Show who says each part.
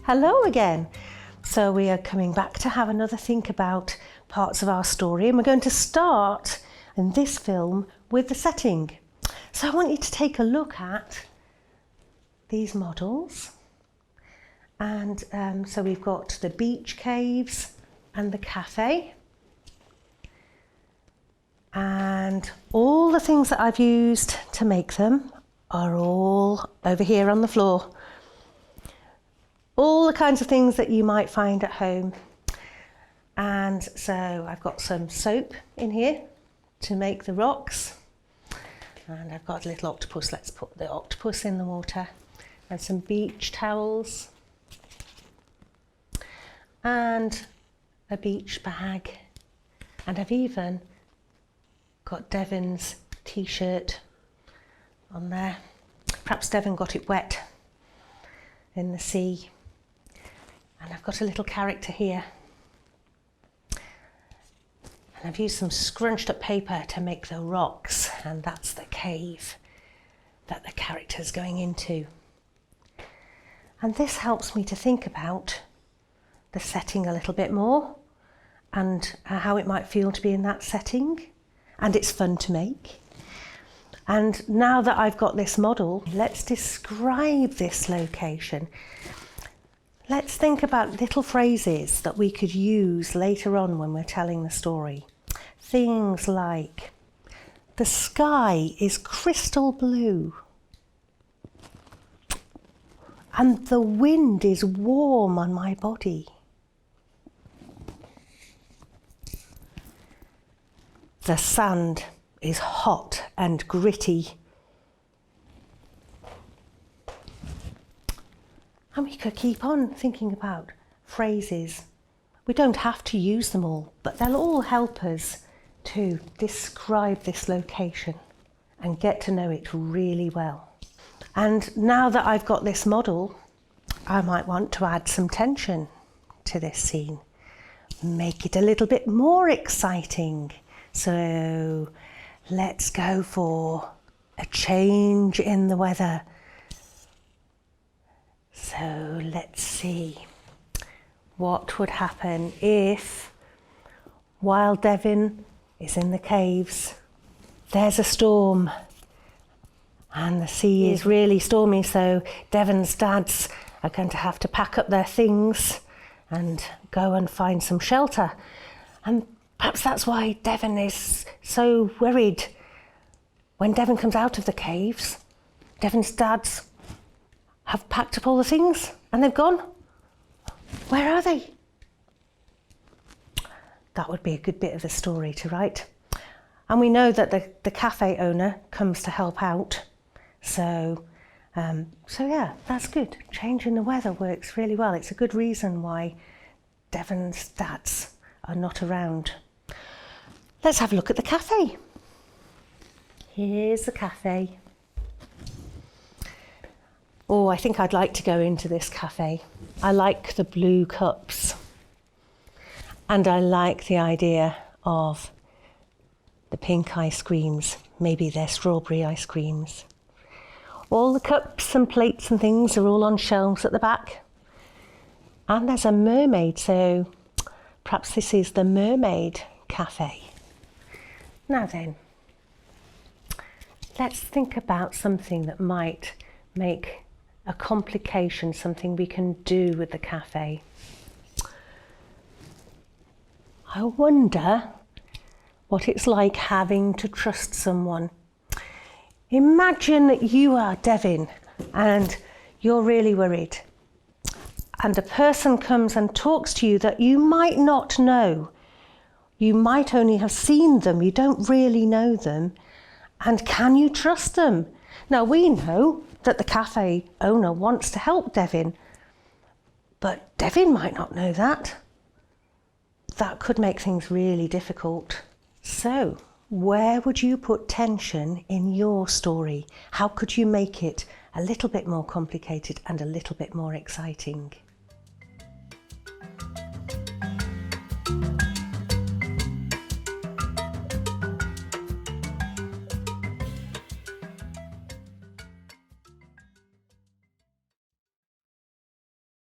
Speaker 1: Hello again. So we are coming back to have another think about parts of our story, and we're going to start in this film with the setting. So I want you to take a look at these models, and so we've got the beach caves and the cafe, and all the things that I've used to make them are all over here on the floor. All the kinds of things that you might find at home. And so I've got some soap in here to make the rocks, and I've got a little octopus. Let's put the octopus in the water, and some beach towels and a beach bag, and I've even got Devon's t-shirt on there. Perhaps Devon got it wet in the sea. And I've got a little character here. And I've used some scrunched up paper to make the rocks, and that's the cave that the character's going into. And this helps me to think about the setting a little bit more, and how it might feel to be in that setting. And it's fun to make. And now that I've got this model, let's describe this location. Let's think about little phrases that we could use later on when we're telling the story. Things like, the sky is crystal blue, and the wind is warm on my body. The sand is hot and gritty. And we could keep on thinking about phrases. We don't have to use them all, but they'll all help us to describe this location and get to know it really well. And now that I've got this model, I might want to add some tension to this scene. Make it a little bit more exciting. So let's go for a change in the weather. So let's see what would happen if, while Devon is in the caves, there's a storm and the sea is really stormy, so Devon's dads are going to have to pack up their things and go and find some shelter. And perhaps that's why Devon is so worried. When Devon comes out of the caves, Devon's dads have packed up all the things and they've gone. Where are they? That would be a good bit of the story to write. And we know that the cafe owner comes to help out. So yeah, that's good. Changing the weather works really well. It's a good reason why Devon's dads are not around. Let's have a look at the cafe. Here's the cafe. Oh, I think I'd like to go into this cafe. I like the blue cups. And I like the idea of the pink ice creams. Maybe they're strawberry ice creams. All the cups and plates and things are all on shelves at the back. And there's a mermaid, so perhaps this is the Mermaid Cafe. Now then, let's think about something that might make a complication, something we can do with the cafe. I wonder what it's like having to trust someone. Imagine that you are Devon and you're really worried, and a person comes and talks to you that you might not know. You might only have seen them, you don't really know them, and can you trust them? Now we know that the cafe owner wants to help Devon, but Devon might not know that. That could make things really difficult. So, where would you put tension in your story? How could you make it a little bit more complicated and a little bit more exciting?